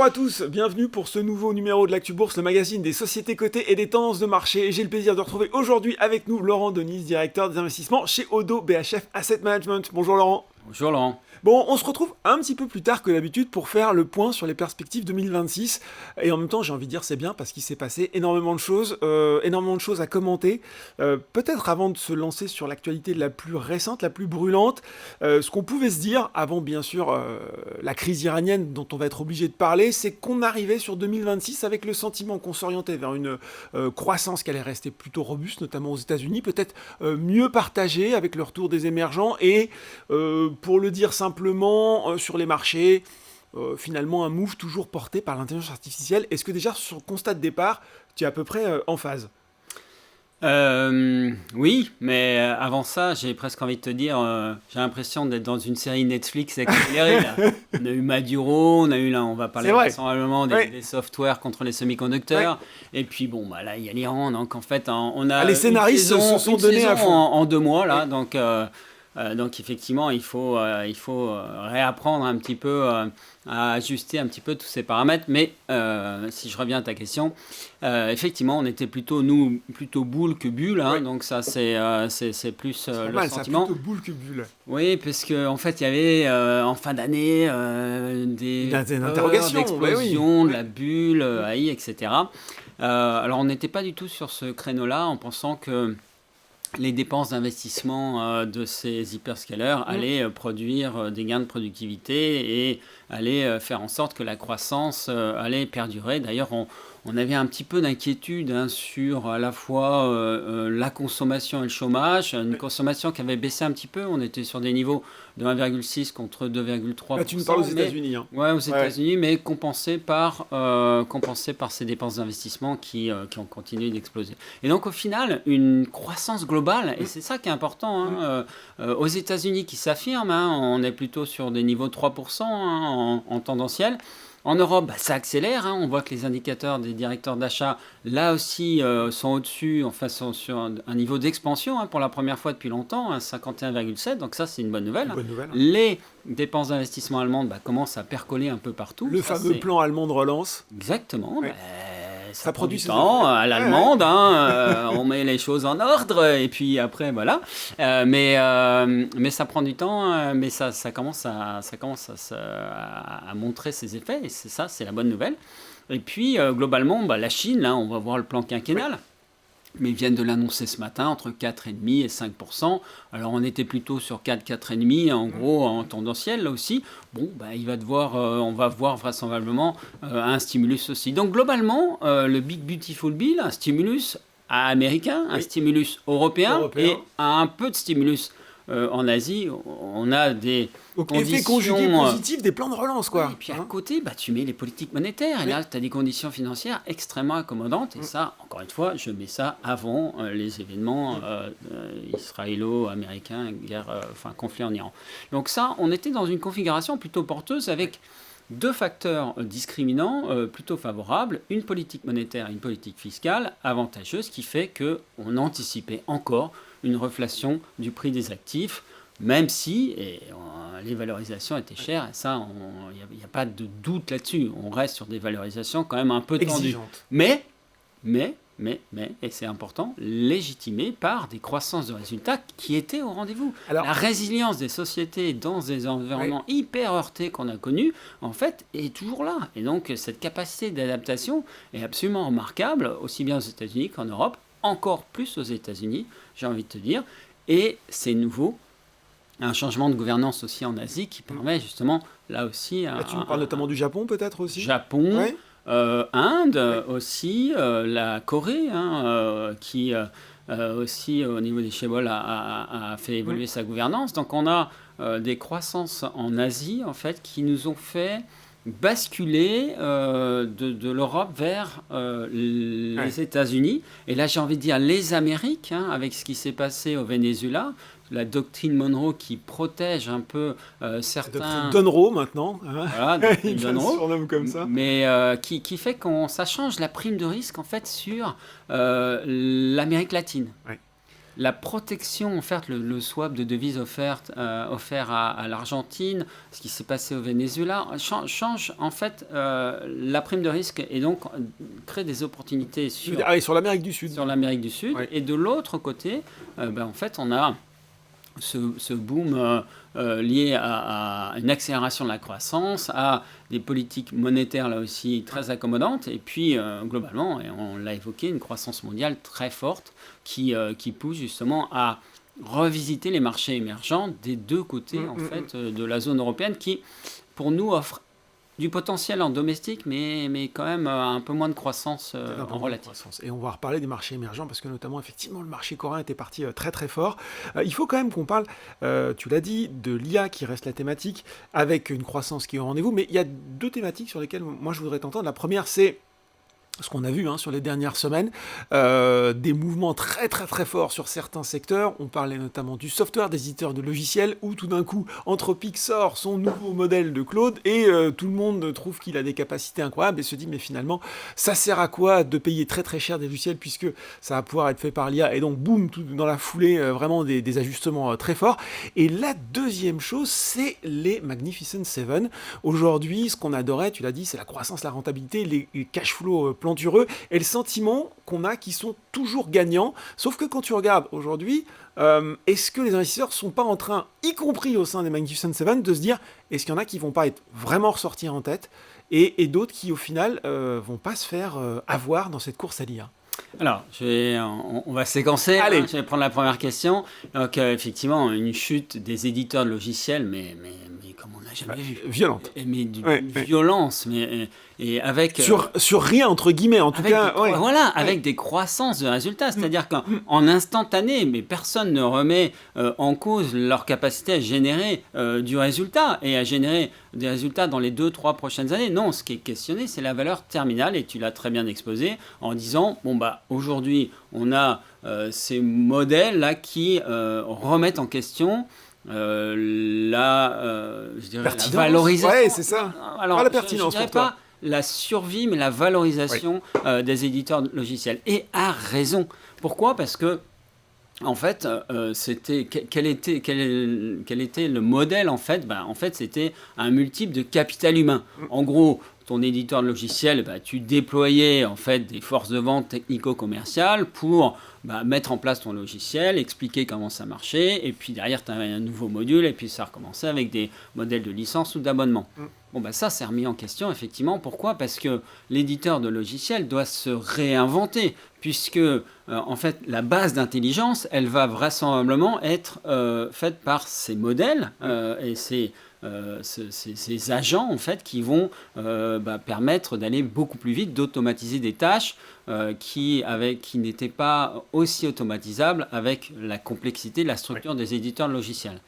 à tous, bienvenue pour ce nouveau numéro de l'Actu Bourse, le magazine des sociétés cotées et des tendances de marché. Et j'ai le plaisir de retrouver aujourd'hui avec nous Laurent Denis, directeur des investissements chez Odo BHF Asset Management. Bonjour Laurent. Bonjour Laurent. Bon, on se retrouve un petit peu plus tard que d'habitude pour faire le point sur les perspectives 2026. Et en même temps, j'ai envie de dire c'est bien parce qu'il s'est passé énormément de choses à commenter. Peut-être avant de se lancer sur l'actualité la plus récente, la plus brûlante, ce qu'on pouvait se dire avant bien sûr la crise iranienne dont on va être obligé de parler, c'est qu'on arrivait sur 2026 avec le sentiment qu'on s'orientait vers une croissance qui allait rester plutôt robuste, notamment aux États-Unis, peut-être mieux partagée avec le retour des émergents et pour le dire simplement, sur les marchés, finalement un move toujours porté par l'intelligence artificielle. Est-ce que déjà sur le constat de départ, tu es à peu près en phase ? Oui, mais avant ça, j'ai presque envie de te dire, j'ai l'impression d'être dans une série Netflix accélérée. Là. On a eu Maduro, on va parler vraisemblablement des softwares contre les semi-conducteurs. Ouais. Et puis bon, bah, là, il y a l'Iran. Donc en fait, on a les scénaristes se sont donnés à fond en 2 mois. Là, donc effectivement, il faut réapprendre un petit peu à ajuster un petit peu tous ces paramètres. Mais si je reviens à ta question, effectivement, on était plutôt boule que bulle. Hein, donc ça, c'est plus le sentiment. C'est plutôt boule que bulle. Oui, parce qu'en fait, il y avait en fin d'année des interrogations, d'explosion, de la bulle, AI, etc. Alors, on n'était pas du tout sur ce créneau-là en pensant que les dépenses d'investissement de ces hyperscalers allaient produire des gains de productivité et allaient faire en sorte que la croissance allait perdurer. D'ailleurs, on avait un petit peu d'inquiétude sur à la fois la consommation et le chômage. Une consommation qui avait baissé un petit peu. On était sur des niveaux de 1,6 contre 2,3%. Là, tu me parles aux États-Unis. Oui, aux États-Unis, mais compensé par ces dépenses d'investissement qui ont continué d'exploser. Et donc, au final, une croissance globale, et c'est ça qui est important, hein, aux États-Unis qui s'affirme, hein, on est plutôt sur des niveaux de 3% en tendanciel. En Europe, ça accélère. Hein. On voit que les indicateurs des directeurs d'achat, là aussi, sont au-dessus, enfin, sont sur un niveau d'expansion pour la première fois depuis longtemps, 51,7. Donc ça, c'est une bonne nouvelle. Les dépenses d'investissement allemandes commencent à percoler un peu partout. Le fameux plan allemand de relance. Exactement. Ouais. Ça prend du temps à l'allemande, on met les choses en ordre et puis après voilà. Mais ça prend du temps, mais ça commence à montrer ses effets et c'est la bonne nouvelle. Et puis globalement, la Chine, là, on va voir le plan quinquennal. Oui. Mais ils viennent de l'annoncer ce matin, entre 4,5% et 5%. Alors, on était plutôt sur 4,5%, en gros, en tendanciel, là aussi. Bon, on va voir vraisemblablement un stimulus aussi. Donc, globalement, le Big Beautiful Bill, un stimulus américain, un stimulus européen et un peu de stimulus en Asie. On a des conditions... Effet conjugué positif des plans de relance, quoi. Oui, et puis à côté, tu mets les politiques monétaires. Et là, tu as des conditions financières extrêmement accommodantes. Et ça, encore une fois, je mets ça avant les événements israélo-américains, conflit en Iran. Donc ça, on était dans une configuration plutôt porteuse avec 2 facteurs discriminants plutôt favorables, une politique monétaire et une politique fiscale avantageuse qui fait qu'on anticipait encore une reflation du prix des actifs, même si les valorisations étaient chères, et ça, il n'y a pas de doute là-dessus. On reste sur des valorisations quand même un peu tendues. Mais, et c'est important, légitimées par des croissances de résultats qui étaient au rendez-vous. Alors, la résilience des sociétés dans des environnements hyper heurtés qu'on a connus, en fait, est toujours là. Et donc, cette capacité d'adaptation est absolument remarquable, aussi bien aux États-Unis qu'en Europe, encore plus aux États-Unis, j'ai envie de te dire. Et c'est nouveau. Un changement de gouvernance aussi en Asie qui permet justement, là aussi... Là, tu nous parles notamment du Japon peut-être aussi ? Japon, Inde aussi, la Corée, qui aussi au niveau des chaebols a fait évoluer sa gouvernance. Donc on a des croissances en Asie en fait qui nous ont fait basculer de l'Europe vers les États-Unis. Et là, j'ai envie de dire les Amériques, avec ce qui s'est passé au Venezuela, la doctrine Monroe qui protège un peu certains... La doctrine Monroe maintenant. Voilà, il se surnomme comme ça. Mais qui fait ça change la prime de risque en fait sur l'Amérique latine. Ouais. la protection, en fait, le swap de devises offert à l'Argentine, ce qui s'est passé au Venezuela, change en fait la prime de risque et donc crée des opportunités sur l'Amérique du Sud. Sur l'Amérique du Sud. Ouais. Et de l'autre côté, en fait, on a ce boom lié à une accélération de la croissance, à des politiques monétaires là aussi très accommodantes, et puis globalement, et on l'a évoqué, une croissance mondiale très forte qui pousse justement à revisiter les marchés émergents des deux côtés en fait de la zone européenne qui, pour nous, offre du potentiel en domestique, mais quand même un peu moins de croissance en relatif. Et on va reparler des marchés émergents, parce que notamment, effectivement, le marché coréen était parti très très fort. Il faut quand même qu'on parle, tu l'as dit, de l'IA qui reste la thématique, avec une croissance qui est au rendez-vous, mais il y a deux thématiques sur lesquelles moi je voudrais t'entendre. La première, c'est ce qu'on a vu sur les dernières semaines, des mouvements très très très forts sur certains secteurs. On parlait notamment du software, des éditeurs de logiciels, où tout d'un coup Anthropic sort son nouveau modèle de Claude et tout le monde trouve qu'il a des capacités incroyables et se dit mais finalement ça sert à quoi de payer très très cher des logiciels puisque ça va pouvoir être fait par l'IA, et donc boum, tout dans la foulée, vraiment des ajustements très forts. Et la deuxième chose, c'est les Magnificent Seven. Aujourd'hui, ce qu'on adorait, tu l'as dit, c'est la croissance, la rentabilité, les cash flows plantureux et le sentiment qu'on a qu'ils sont toujours gagnants. Sauf que quand tu regardes aujourd'hui, est-ce que les investisseurs sont pas en train, y compris au sein des Magnificent Seven, de se dire est-ce qu'il y en a qui vont pas être vraiment ressortis en tête et d'autres qui au final vont pas se faire avoir dans cette course à l'IA? Alors, on va séquencer. Allez. Je vais prendre la première question. Donc, effectivement, une chute des éditeurs de logiciels, mais comme on n'a jamais vu. Violente. Mais d'une violence, et avec... Sur rien, entre guillemets, en tout cas. Voilà, avec des croissances de résultats. C'est-à-dire qu'en instantané, mais personne ne remet en cause leur capacité à générer du résultat et à générer des résultats dans les 2-3 prochaines années. Non, ce qui est questionné, c'est la valeur terminale, et tu l'as très bien exposé en disant, aujourd'hui, on a ces modèles-là qui remettent en question la valorisation. Ouais, c'est ça. Alors, pas la pertinence je dirais pour toi. pas la survie, mais la valorisation des éditeurs de logiciels. Et à raison. Pourquoi ? Parce que, en fait, quel était le modèle, en fait ? En fait, c'était un multiple de capital humain. En gros, ton éditeur de logiciel, tu déployais en fait des forces de vente technico-commerciales pour mettre en place ton logiciel, expliquer comment ça marchait, et puis derrière, tu avais un nouveau module, et puis ça recommençait avec des modèles de licence ou d'abonnement. Ça, c'est remis en question, effectivement. Pourquoi ? Parce que l'éditeur de logiciel doit se réinventer, puisque, en fait, la base d'intelligence, elle va vraisemblablement être faite par ces modèles et ces agents, en fait, qui vont permettre d'aller beaucoup plus vite, d'automatiser des tâches qui n'étaient pas aussi automatisables avec la complexité, la structure des éditeurs de logiciels.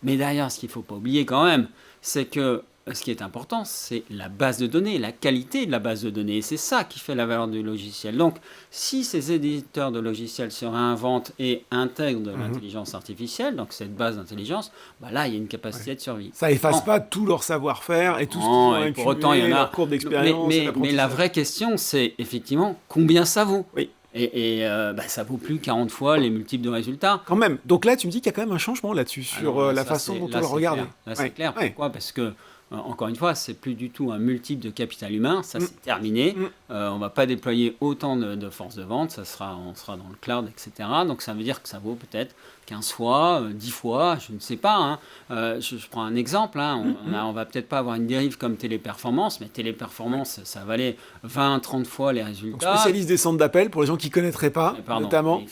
Mais derrière, ce qu'il ne faut pas oublier quand même, c'est que ce qui est important, c'est la base de données, la qualité de la base de données. Et c'est ça qui fait la valeur du logiciel. Donc, si ces éditeurs de logiciels se réinventent et intègrent de l'intelligence artificielle, donc cette base d'intelligence, là, il y a une capacité de survie. Ça efface pas tout leur savoir-faire et tout ce qu'ils ont accumulé, pour autant, il y en a leur courbe d'expérience. Mais la vraie question, c'est effectivement combien ça vaut. Oui. Et ça vaut plus 40 fois les multiples de résultats. Quand même. Donc là, tu me dis qu'il y a quand même un changement là-dessus sur la façon dont on le regarde. Là, c'est clair. Pourquoi ? Parce que encore une fois, c'est plus du tout un multiple de capital humain, ça c'est terminé. On va pas déployer autant de forces de vente, on sera dans le cloud, etc. Donc ça veut dire que ça vaut peut-être 15 fois, 10 fois, je ne sais pas. Je prends un exemple, on va peut-être pas avoir une dérive comme Téléperformance, mais Téléperformance, ça valait 20-30 fois les résultats. Donc spécialiste des centres d'appel, pour les gens qui ne connaîtraient pas, notamment.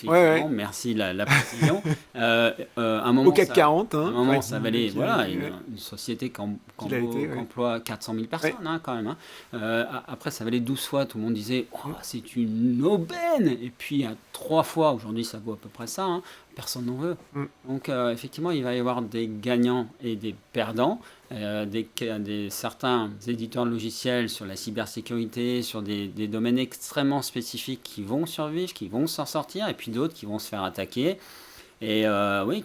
Merci la précision. Un moment, au CAC 40. À un moment, ça valait une société qui emploie 400 000 personnes, quand même. Après, ça valait 12 fois, tout le monde disait c'est une aubaine. Et puis, 3 fois, aujourd'hui, ça vaut à peu près ça. Personne n'en veut. Donc, effectivement, il va y avoir des gagnants et des perdants. Certains éditeurs de logiciels sur la cybersécurité, sur des domaines extrêmement spécifiques qui vont survivre, qui vont s'en sortir, et puis d'autres qui vont se faire attaquer et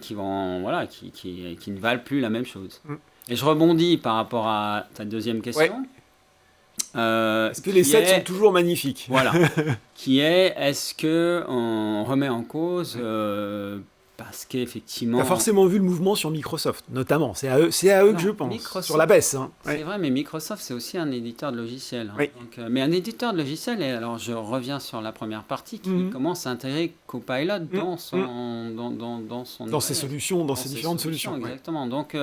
qui ne valent plus la même chose. Et je rebondis par rapport à ta deuxième question. Est-ce que les sets sont toujours magnifiques? Voilà. Est-ce qu'on remet en cause parce qu'effectivement... Tu as forcément vu le mouvement sur Microsoft, notamment. C'est à eux que je pense, sur la baisse. Hein. C'est vrai, mais Microsoft, c'est aussi un éditeur de logiciels. Hein. Oui. Donc, mais un éditeur de logiciels, et alors je reviens sur la première partie, qui commence à intégrer Copilot dans ses solutions, dans ses différentes solutions. Exactement. Ouais. Donc,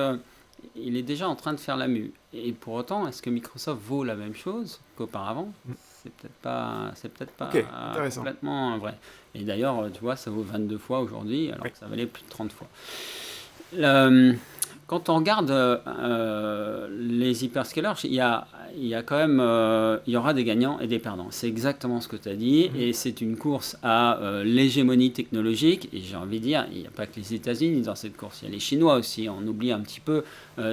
il est déjà en train de faire la mue. Et pour autant, est-ce que Microsoft vaut la même chose qu'auparavant? C'est peut-être pas complètement vrai. Et d'ailleurs, tu vois, ça vaut 22 fois aujourd'hui, alors que ça valait plus de 30 fois. Quand on regarde les hyperscalers, il y a quand même, il y aura des gagnants et des perdants. C'est exactement ce que tu as dit, et c'est une course à l'hégémonie technologique. Et j'ai envie de dire, il n'y a pas que les États-Unis dans cette course, il y a les Chinois aussi. On oublie un petit peu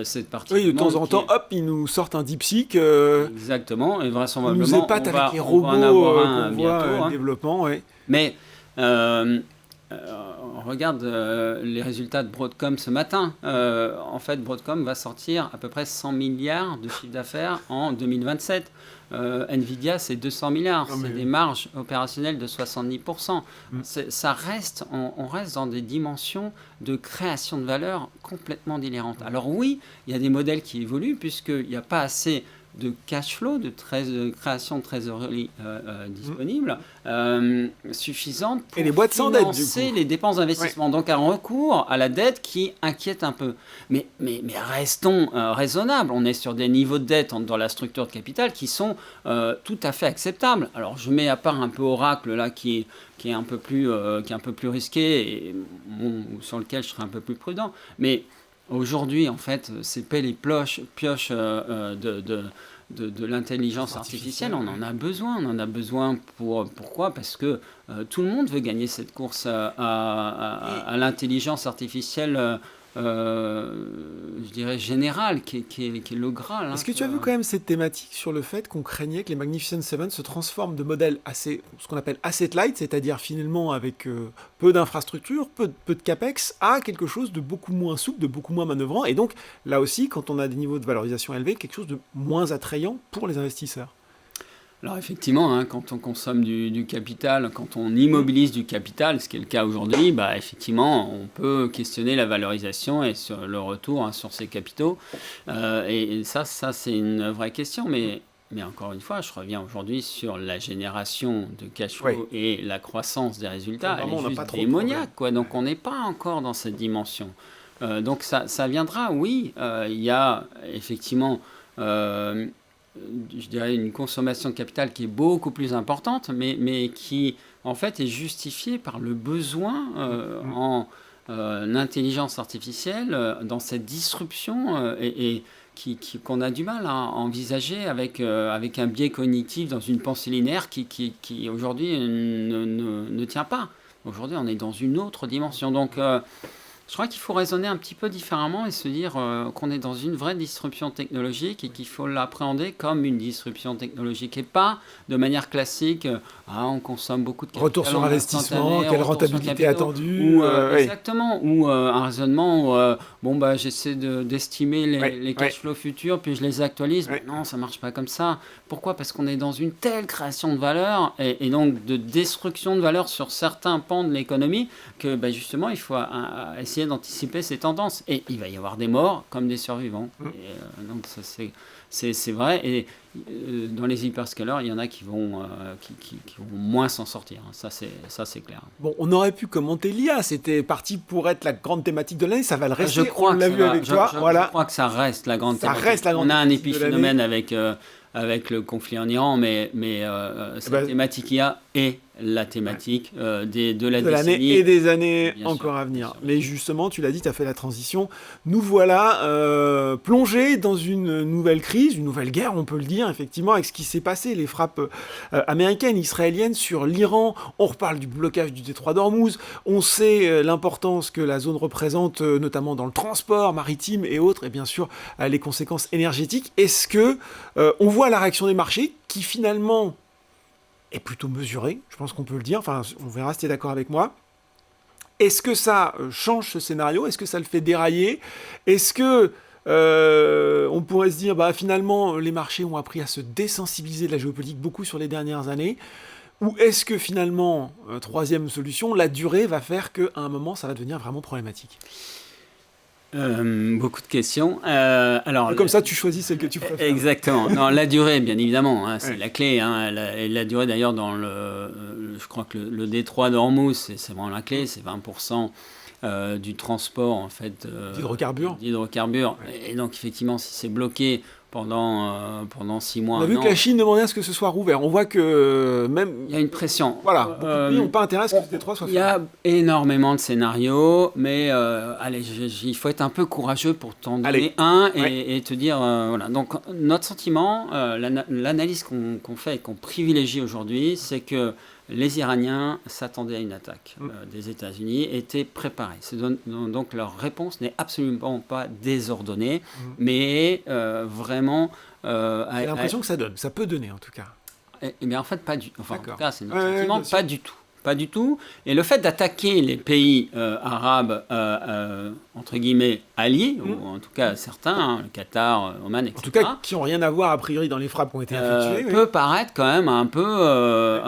cette partie. Oui, de temps en temps, hop, ils nous sortent un DeepSeek. Exactement, et vraisemblablement, ils nous épatent avec les robots en avoir un qu'on bientôt. voit développement, oui. Mais on regarde les résultats de Broadcom ce matin. En fait, Broadcom va sortir à peu près 100 milliards de chiffre d'affaires en 2027. Nvidia, c'est 200 milliards. C'est des marges opérationnelles de 70%. Ça reste, on reste dans des dimensions de création de valeur complètement délirantes. Alors oui, il y a des modèles qui évoluent puisqu'il n'y a pas assez de cash flow, de création de trésorerie disponible, suffisante pour et les boîtes financer sans dette, les dépenses d'investissement. Donc un recours à la dette qui inquiète un peu. Mais restons raisonnables. On est sur des niveaux de dette dans la structure de capital qui sont tout à fait acceptables. Alors je mets à part un peu Oracle là qui est un peu plus risqué et sur lequel je serai un peu plus prudent. Mais aujourd'hui, en fait, c'est pelle et pioche de l'intelligence artificielle. On en a besoin. On en a besoin pourquoi? Parce que tout le monde veut gagner cette course à l'intelligence artificielle, je dirais générale, qui est le Graal. Est-ce que tu as vu quand même cette thématique sur le fait qu'on craignait que les Magnificent Seven se transforment de modèles ce qu'on appelle asset light, c'est-à-dire finalement avec peu d'infrastructures, peu de capex, à quelque chose de beaucoup moins souple, de beaucoup moins manœuvrant, et donc là aussi, quand on a des niveaux de valorisation élevés, quelque chose de moins attrayant pour les investisseurs? Alors effectivement, quand on consomme du capital, quand on immobilise du capital, ce qui est le cas aujourd'hui, effectivement, on peut questionner la valorisation et sur le retour sur ces capitaux. Et ça c'est une vraie question. Mais encore une fois, je reviens aujourd'hui sur la génération de cash flow et la croissance des résultats. Elle est juste démoniaque, quoi. Donc on n'est pas encore dans cette dimension. Donc ça viendra, oui. Il y a effectivement... je dirais une consommation de capital qui est beaucoup plus importante, mais qui en fait est justifiée par le besoin en intelligence artificielle dans cette disruption et qu'on a du mal à envisager avec un biais cognitif dans une pensée linéaire qui aujourd'hui ne tient pas. Aujourd'hui, on est dans une autre dimension. Donc, je crois qu'il faut raisonner un petit peu différemment et se dire qu'on est dans une vraie disruption technologique et qu'il faut l'appréhender comme une disruption technologique et pas de manière classique. On consomme beaucoup de capital. Retour sur investissement, quelle rentabilité attendue. Exactement. Ou un raisonnement où j'essaie d'estimer les cash flows futurs puis je les actualise. Mais non, ça ne marche pas comme ça. Pourquoi? Parce qu'on est dans une telle création de valeur et donc de destruction de valeur sur certains pans de l'économie que justement il faut essayer d'anticiper ces tendances. Et il va y avoir des morts comme des survivants. Et, donc ça c'est vrai. Et dans les hyperscalers, il y en a qui vont moins s'en sortir. Ça c'est clair. Bon, on aurait pu commenter l'IA. C'était parti pour être la grande thématique de l'année. Ça va le rester. Je crois on l'a vu avec toi. Je crois que ça reste la grande thématique. On a un épiphénomène avec le conflit en Iran, mais cette thématique IA est la thématique de la décennie et des années encore à venir. Mais justement, tu l'as dit, tu as fait la transition. Nous voilà plongés dans une nouvelle crise, une nouvelle guerre, on peut le dire, effectivement, avec ce qui s'est passé, les frappes américaines, israéliennes sur l'Iran. On reparle du blocage du détroit d'Ormuz. On sait l'importance que la zone représente, notamment dans le transport maritime et autres, et bien sûr les conséquences énergétiques. Est-ce que on voit la réaction des marchés qui finalement est plutôt mesurée, je pense qu'on peut le dire, enfin on verra si tu es d'accord avec moi. Est-ce que ça change ce scénario? Est-ce que ça le fait dérailler? Est-ce que On pourrait se dire, finalement, les marchés ont appris à se désensibiliser de la géopolitique beaucoup sur les dernières années. Ou est-ce que finalement, troisième solution, la durée va faire qu'à un moment, ça va devenir vraiment problématique? Beaucoup de questions. Comme ça, tu choisis celle que tu préfères. Exactement. Non, la durée, bien évidemment, c'est la clé. La durée, d'ailleurs, je crois que le détroit d'Ormuz, c'est vraiment la clé. C'est 20% du transport, en fait, d'hydrocarbures. Et donc, effectivement, si c'est bloqué pendant 6 mois. On a vu que la Chine demandait à ce que ce soit rouvert. On voit que même... Il y a une pression. Voilà. Beaucoup de pays n'ont pas intérêt à ce que ce détroit soit fait. Il y a énormément de scénarios, mais il faut être un peu courageux pour t'en donner un et te dire... voilà. Donc, notre sentiment, l'analyse qu'on fait et qu'on privilégie aujourd'hui, c'est que les Iraniens s'attendaient à une attaque des États-Unis, étaient préparés. Donc leur réponse n'est absolument pas désordonnée, mais vraiment... J'ai l'impression que ça donne, ça peut donner en tout cas. Mais en fait, pas du tout. Enfin, en tout cas, c'est notre sentiment, pas du tout. Pas du tout. Et le fait d'attaquer les pays arabes, entre guillemets, alliés, ou en tout cas certains, le Qatar, Oman, etc. En tout cas, qui n'ont rien à voir a priori dans les frappes qui ont été effectuées. Peut paraître quand même un peu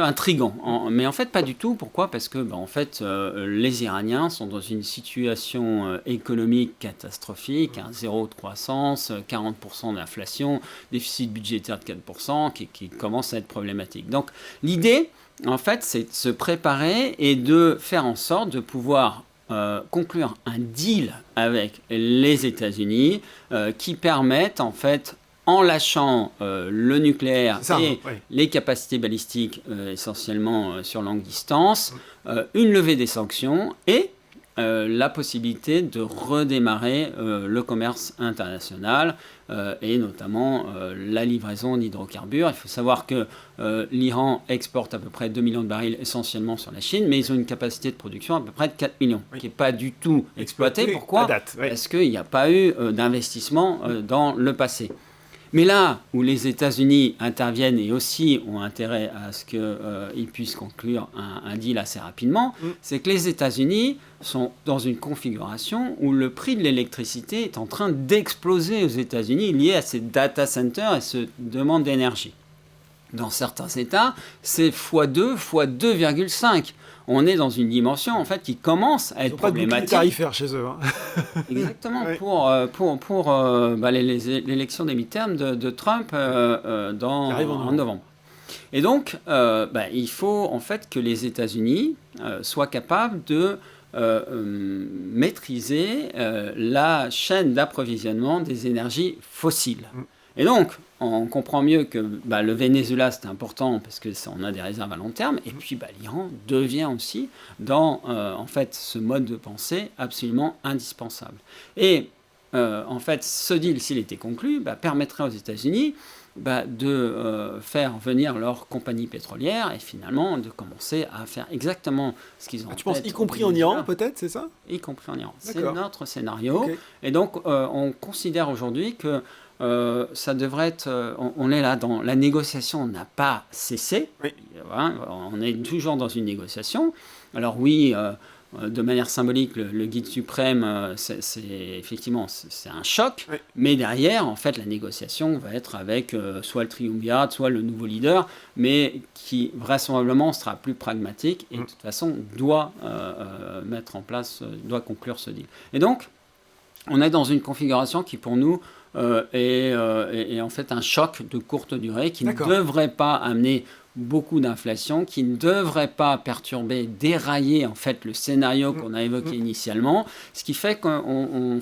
intriguant. Mais en fait, pas du tout. Pourquoi ? Parce que en fait, les Iraniens sont dans une situation économique catastrophique, zéro de croissance, 40% d'inflation, déficit budgétaire de 4%, qui commence à être problématique. Donc l'idée... En fait, c'est de se préparer et de faire en sorte de pouvoir conclure un deal avec les États-Unis qui permette, en fait, en lâchant le nucléaire les capacités balistiques essentiellement sur longue distance, une levée des sanctions et la possibilité de redémarrer le commerce international et notamment la livraison d'hydrocarbures. Il faut savoir que l'Iran exporte à peu près 2 millions de barils essentiellement sur la Chine, mais ils ont une capacité de production à peu près de 4 millions, qui n'est pas du tout exploitée. Pourquoi ? Parce qu'il n'y a pas eu d'investissement dans le passé. Mais là où les États-Unis interviennent et aussi ont intérêt à ce qu'ils puissent conclure un deal assez rapidement, c'est que les États-Unis sont dans une configuration où le prix de l'électricité est en train d'exploser aux États-Unis lié à ces data centers et cette demande d'énergie. Dans certains États, c'est x2, x2,5. On est dans une dimension en fait qui commence à être problématique. Ils n'ont pas de bouclier tarifaire chez eux. Exactement. Pour l'élection des midterms de Trump en novembre. Et donc, il faut en fait que les États-Unis soient capables de maîtriser la chaîne d'approvisionnement des énergies fossiles. Et donc, on comprend mieux que le Venezuela, c'est important parce qu'on a des réserves à long terme. Et puis, l'Iran devient aussi, dans en fait, ce mode de pensée absolument indispensable. Et en fait, ce deal, s'il était conclu, permettrait aux États-Unis de faire venir leurs compagnies pétrolières et finalement de commencer à faire exactement ce qu'ils ont en tête. Tu penses y compris en Iran, peut-être, c'est ça ? Y compris en Iran. C'est notre scénario. Okay. Et donc, on considère aujourd'hui que ça devrait être... on est là dans... La négociation n'a pas cessé. Oui. On est toujours dans une négociation. Alors oui... de manière symbolique, le guide suprême, effectivement, c'est un choc, mais derrière, en fait, la négociation va être avec soit le triumvirat, soit le nouveau leader, mais qui vraisemblablement sera plus pragmatique et de toute façon doit mettre en place, doit conclure ce deal. Et donc, on est dans une configuration qui, pour nous, est en fait un choc de courte durée qui ne devrait pas amener beaucoup d'inflation, qui ne devrait pas perturber, dérailler en fait le scénario qu'on a évoqué initialement, ce qui fait qu'on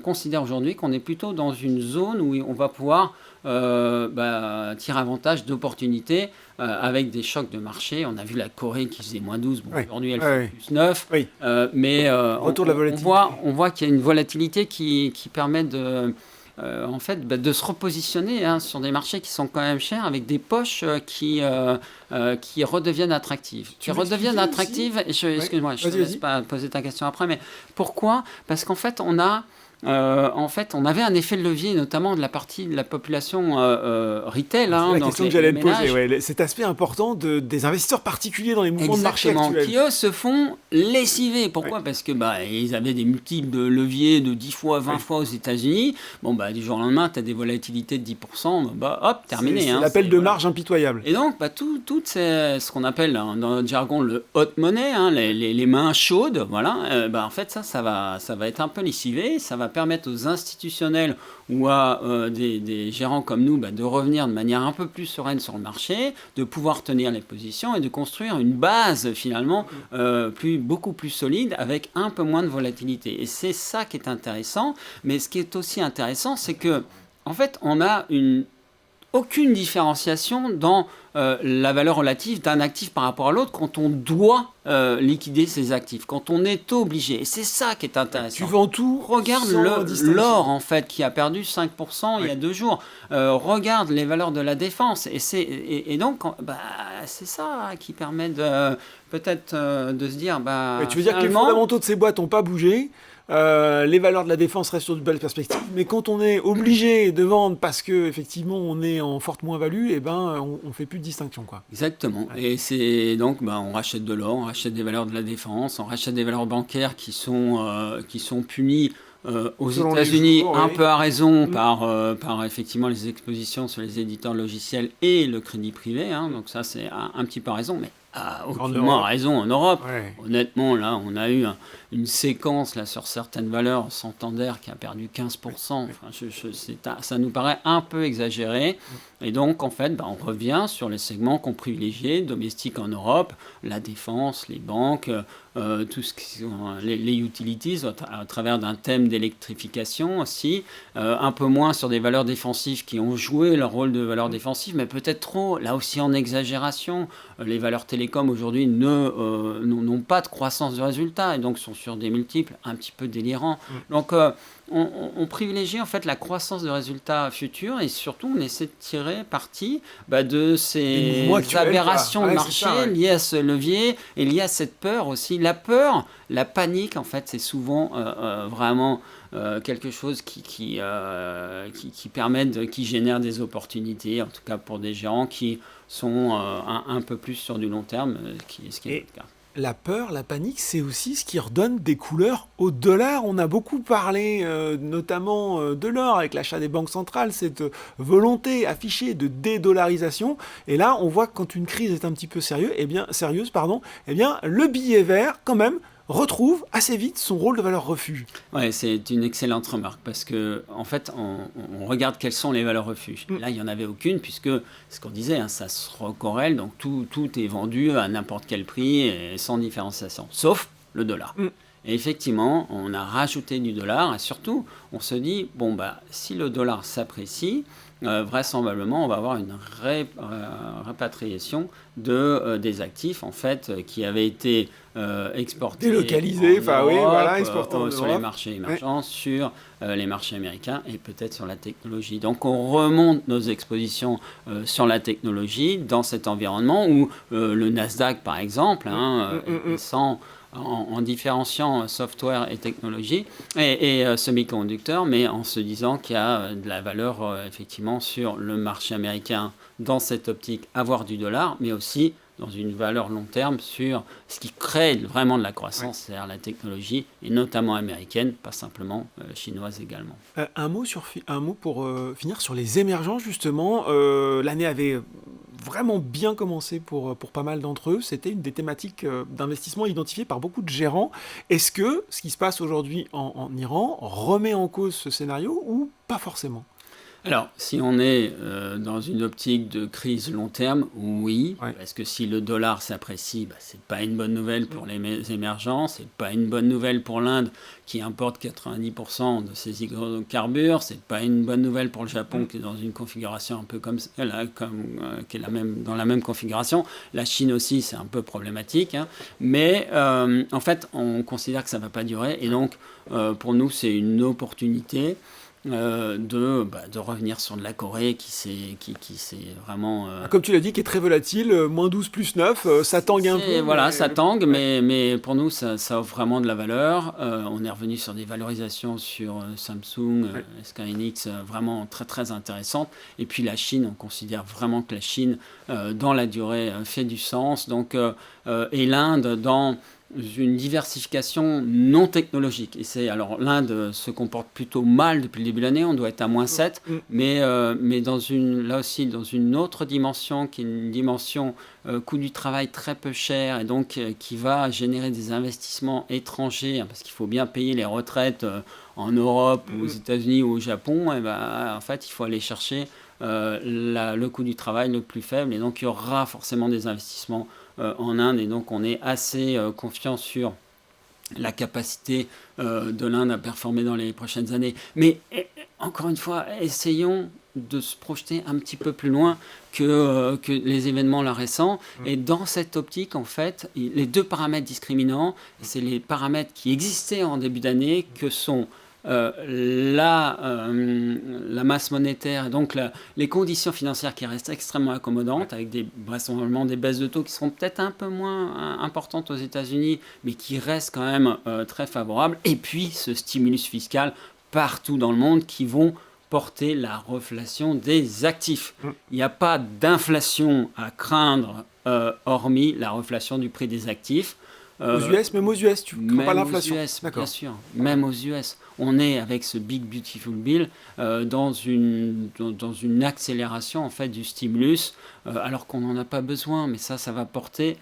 considère aujourd'hui qu'on est plutôt dans une zone où on va pouvoir tirer avantage d'opportunités avec des chocs de marché. On a vu la Corée qui faisait moins 12, aujourd'hui elle fait plus 9, mais on voit qu'il y a une volatilité qui permet de se repositionner sur des marchés qui sont quand même chers, avec des poches qui redeviennent attractives. Excuse-moi, je ne te laisse pas poser ta question après, mais pourquoi ? Parce qu'en fait, on a en fait, on avait un effet de levier, notamment de la partie de la population retail. C'est la question que j'allais te poser, ouais. Cet aspect important des investisseurs particuliers dans les mouvements de marché actuels. Qui, eux, se font lessiver. Pourquoi ? Parce que ils avaient des multiples de leviers de 10 fois, 20 fois aux États-Unis. Du jour au lendemain, tu as des volatilités de 10%. Hop, terminé. C'est l'appel de marge impitoyable. Et donc, tout ce qu'on appelle dans notre jargon le hot money, les mains chaudes, voilà, en fait, ça va être un peu lessivé. Ça va permettre aux institutionnels ou à des gérants comme nous de revenir de manière un peu plus sereine sur le marché, de pouvoir tenir les positions et de construire une base finalement beaucoup plus solide avec un peu moins de volatilité. Et c'est ça qui est intéressant. Mais ce qui est aussi intéressant, c'est que en fait, on a aucune différenciation dans la valeur relative d'un actif par rapport à l'autre quand on doit liquider ses actifs, quand on est obligé. Et c'est ça qui est intéressant. Tu vends tout. Regarde l'or, en fait, qui a perdu 5% il y a 2 jours. Regarde les valeurs de la défense. Et donc, c'est ça qui permet peut-être de se dire... tu veux dire que les fondamentaux de ces boîtes n'ont pas bougé. Les valeurs de la défense restent sur de belles perspectives, mais quand on est obligé de vendre parce que effectivement on est en forte moins-value, on fait plus de distinction, quoi. Exactement. Ouais. Et c'est donc on rachète de l'or, on rachète des valeurs de la défense, on rachète des valeurs bancaires qui sont punies aux États-Unis un peu à raison par effectivement les expositions sur les éditeurs de logiciels et le crédit privé. Donc ça c'est un petit peu à raison, mais aucunement raison en Europe. Ouais. Honnêtement, là, on a eu une séquence là, sur certaines valeurs, Santander qui a perdu 15%. Enfin, ça nous paraît un peu exagéré. Et donc, en fait, on revient sur les segments qu'on privilégiait, domestiques en Europe, la défense, les banques, tout ce qui sont les utilities, à travers d'un thème d'électrification aussi, un peu moins sur des valeurs défensives qui ont joué leur rôle de valeurs défensives, mais peut-être trop, là aussi en exagération. Les valeurs télécoms aujourd'hui n'ont pas de croissance de résultats et donc sont sur des multiples un petit peu délirants. Donc on privilégie en fait la croissance de résultats futurs et surtout on essaie de tirer parti de ces aberrations de marché liées à ce levier et liées à cette peur aussi. La peur, la panique en fait c'est souvent vraiment quelque chose qui génère des opportunités, en tout cas pour des gérants qui sont un peu plus sur du long terme, ce qui est notre cas. La peur, la panique, c'est aussi ce qui redonne des couleurs au dollar. On a beaucoup parlé, notamment de l'or, avec l'achat des banques centrales, cette volonté affichée de dédollarisation. Et là, on voit que quand une crise est un petit peu sérieuse, le billet vert, quand même, retrouve assez vite son rôle de valeur refuge. Oui, c'est une excellente remarque parce que en fait, on regarde quelles sont les valeurs refuges. Là, il n'y en avait aucune puisque, ce qu'on disait, ça se recorrèle, donc tout est vendu à n'importe quel prix et sans différenciation, sauf le dollar. Et effectivement, on a rajouté du dollar et surtout, on se dit, si le dollar s'apprécie, vraisemblablement, on va avoir une répatriation des actifs en fait qui avaient été exportés, délocalisés, exportés sur les marchés émergents, sur les marchés américains et peut-être sur la technologie. Donc on remonte nos expositions sur la technologie dans cet environnement où le Nasdaq, par exemple, en différenciant software et technologie et semi-conducteurs, mais en se disant qu'il y a de la valeur effectivement sur le marché américain dans cette optique, avoir du dollar, mais aussi dans une valeur long terme sur ce qui crée vraiment de la croissance, c'est-à-dire la technologie, et notamment américaine, pas simplement chinoise également. Un mot pour finir sur les émergents, justement. L'année avait vraiment bien commencé pour pas mal d'entre eux. C'était une des thématiques d'investissement identifiées par beaucoup de gérants. Est-ce que ce qui se passe aujourd'hui en Iran remet en cause ce scénario ou pas forcément ? Alors, si on est dans une optique de crise long terme, oui, parce que si le dollar s'apprécie, c'est pas une bonne nouvelle pour les émergents, c'est pas une bonne nouvelle pour l'Inde qui importe 90% de ses hydrocarbures, c'est pas une bonne nouvelle pour le Japon qui est dans une configuration un peu qui est dans la même configuration. La Chine aussi, c'est un peu problématique, mais en fait, on considère que ça va pas durer et donc pour nous, c'est une opportunité. de revenir sur de la Corée qui s'est vraiment... Comme tu l'as dit, qui est très volatile, moins 12 plus 9, ça tangue un peu. Voilà, ça tangue, mais pour nous, ça offre vraiment de la valeur. On est revenu sur des valorisations sur Samsung, SK Hynix, vraiment très très intéressantes. Et puis la Chine, on considère vraiment que la Chine, dans la durée, fait du sens. Donc, et l'Inde, dans une diversification non technologique. Alors l'Inde se comporte plutôt mal depuis le début de l'année, on doit être à moins 7, mais là aussi dans une autre dimension, qui est une dimension coût du travail très peu cher, et donc qui va générer des investissements étrangers, parce qu'il faut bien payer les retraites en Europe, aux États-Unis ou au Japon, et en fait il faut aller chercher le coût du travail le plus faible, et donc il y aura forcément des investissements en Inde, et donc on est assez confiant sur la capacité de l'Inde à performer dans les prochaines années. Mais encore une fois, essayons de se projeter un petit peu plus loin que les événements là récents. Et dans cette optique, en fait, les deux paramètres discriminants, c'est les paramètres qui existaient en début d'année, que sont la masse monétaire, et donc les conditions financières qui restent extrêmement accommodantes, avec vraisemblablement des baisses de taux qui seront peut-être un peu moins importantes aux États-Unis, mais qui restent quand même très favorables, et puis ce stimulus fiscal partout dans le monde qui vont porter la reflation des actifs. Il n'y a pas d'inflation à craindre hormis la reflation du prix des actifs. Même aux US, tu ne crains pas l'inflation. Même aux US, bien sûr. Même aux US. On est avec ce Big Beautiful Bill dans une accélération en fait, du stimulus, alors qu'on n'en a pas besoin, mais ça va porter...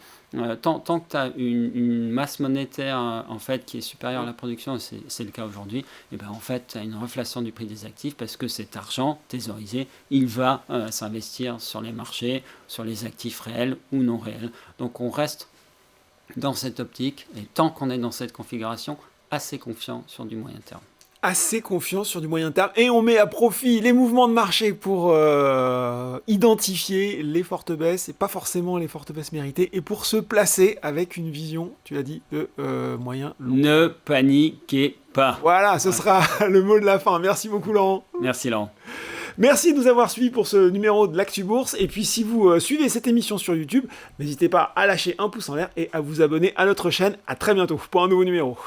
tant que tu as une masse monétaire en fait, qui est supérieure à la production, et c'est le cas aujourd'hui, et ben, en fait, tu as une reflation du prix des actifs parce que cet argent thésaurisé, il va s'investir sur les marchés, sur les actifs réels ou non réels. Donc on reste dans cette optique, et tant qu'on est dans cette configuration, assez confiant sur du moyen terme. Assez confiant sur du moyen terme, et on met à profit les mouvements de marché pour identifier les fortes baisses, et pas forcément les fortes baisses méritées, et pour se placer avec une vision, tu l'as dit, de moyen long. Ne paniquez pas. Voilà, ce sera le mot de la fin. Merci beaucoup Laurent. Merci Laurent. Merci de nous avoir suivis pour ce numéro de l'Actu Bourse. Et puis si vous suivez cette émission sur YouTube, n'hésitez pas à lâcher un pouce en l'air et à vous abonner à notre chaîne. À très bientôt pour un nouveau numéro.